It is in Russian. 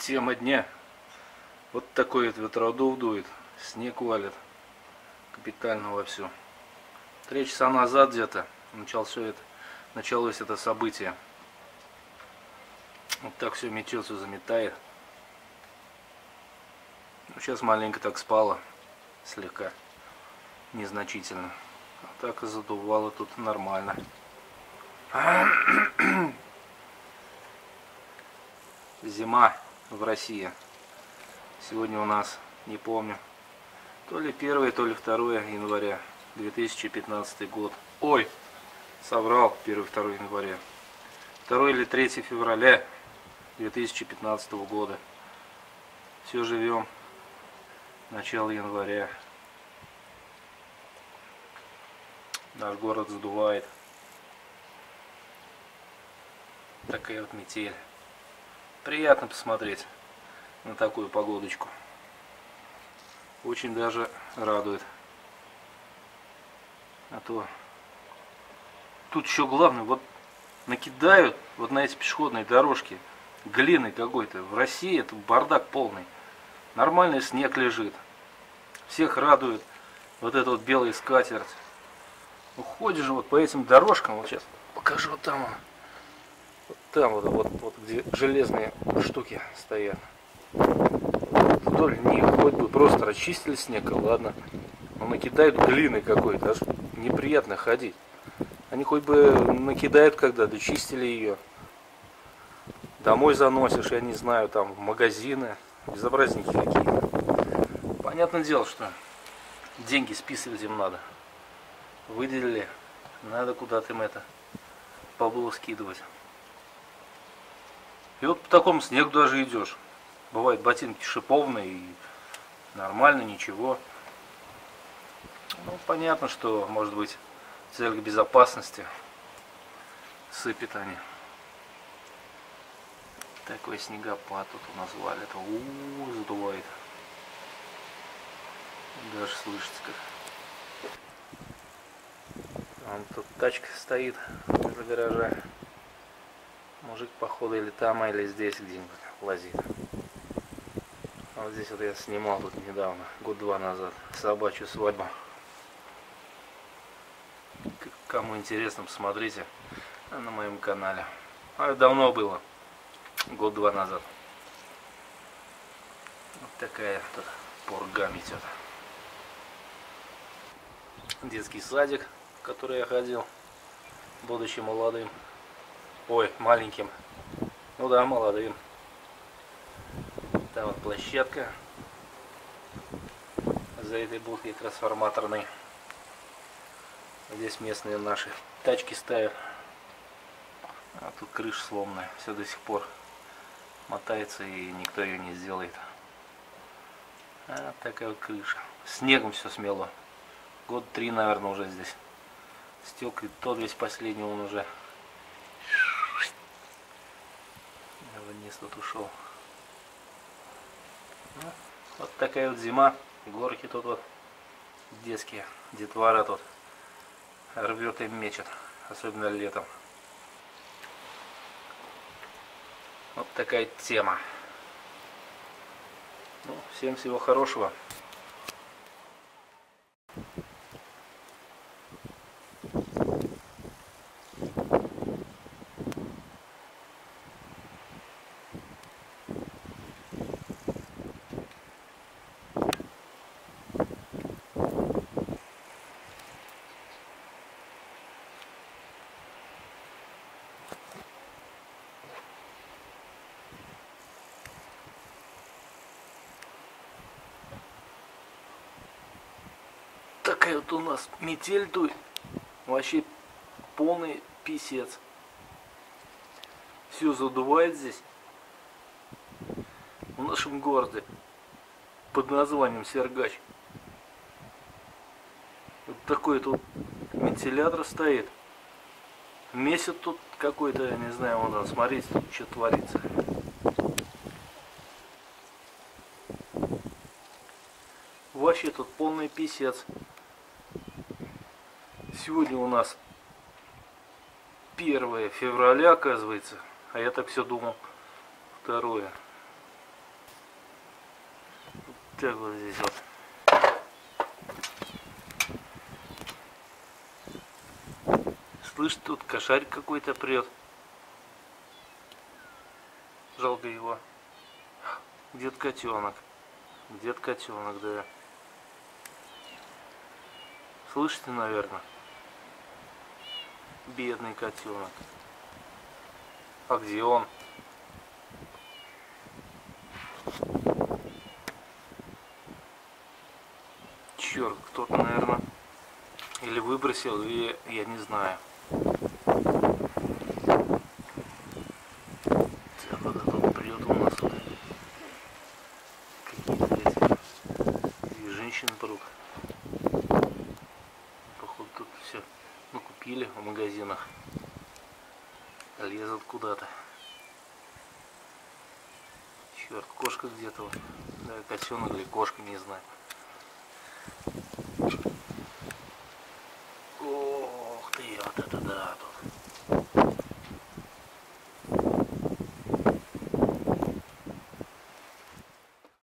Тема дня. Вот такой вот ветродув дует. Снег валит. Капитально вовсю. 3 часа назад где-то началось это событие. Вот так все метет, все заметает. Ну, сейчас маленько так спало. Слегка. Незначительно. А так и задувало тут нормально. Зима в России. Сегодня у нас, не помню, то ли 1, то ли 2 января 2015 год. Ой, соврал, 1-2 января. 2 или 3 февраля 2015 года. Все живем. Начало января. Наш город задувает. Такая вот метель. Приятно посмотреть на такую погодочку. Очень даже радует. А то тут еще главное, вот накидают вот на эти пешеходные дорожки глины какой-то. В России это бардак полный. Нормальный снег лежит. Всех радует вот эта вот белая скатерть. Ну, ходишь вот по этим дорожкам, вот сейчас покажу вот там. Вот там вот где железные штуки стоят. Вдоль них хоть бы просто расчистили снег, и ладно. Но накидают глины какой-то, аж неприятно ходить. Они хоть бы накидают когда, дочистили ее. Домой заносишь, я не знаю, там в магазины. Безобразники какие-то. Понятное дело, что деньги списывать им надо. Выделили, надо куда-то им это бабло скидывать. И вот по такому снегу даже идешь. Бывают ботинки шиповные и нормально, ничего. Ну, понятно, что, может быть, в целях безопасности сыпят они. Такой снегопад тут у нас валит. Задувает. Даже слышится как. Вон тут тачка стоит возле гаража. Мужик, походу, или там, или здесь где-нибудь лазит. А вот здесь вот я снимал тут недавно, 1-2 года назад, собачью свадьбу. Кому интересно, посмотрите на моем канале. А это давно было, 1-2 года назад. Вот такая тут пурга метет. Детский садик, в который я ходил, будучи молодым. Ой, маленьким. Ну да, молодым. Там вот площадка. За этой будкой трансформаторной. Здесь местные наши тачки ставят. А тут крыша сломанная. Все до сих пор мотается и никто ее не сделает. А такая вот крыша. Снегом все смело. 3 года, наверное, уже здесь. Стек и тот весь последний он уже вниз тут ушел. Ну, вот такая вот зима. Горки тут вот детские. Детвора тут рвет и мечет. Особенно летом. Вот такая тема. Ну, всем всего хорошего. Такая вот у нас метель дует. Вообще полный писец. Все задувает здесь. В нашем городе. Под названием Сергач. Вот такой тут вентилятор стоит. Месяц тут какой-то, я не знаю, вон, смотрите, тут что творится. Вообще тут полный писец. Сегодня у нас 1 февраля, оказывается. А я так все думал. 2. Так вот здесь вот. Слышь, тут кошарик какой-то прет. Жалко его. Где-то котенок. Где-то котенок, да. Слышите, наверное? Бедный котенок. А где он? Черт, кто-то, наверное, или выбросил, или я не знаю. Так, вот это придет у нас вот. Какие-то эти женщины прут. Походу тут все накупили в магазинах. Лезут куда-то. Черт, кошка где-то. Да, котенок или кошка, не знаю.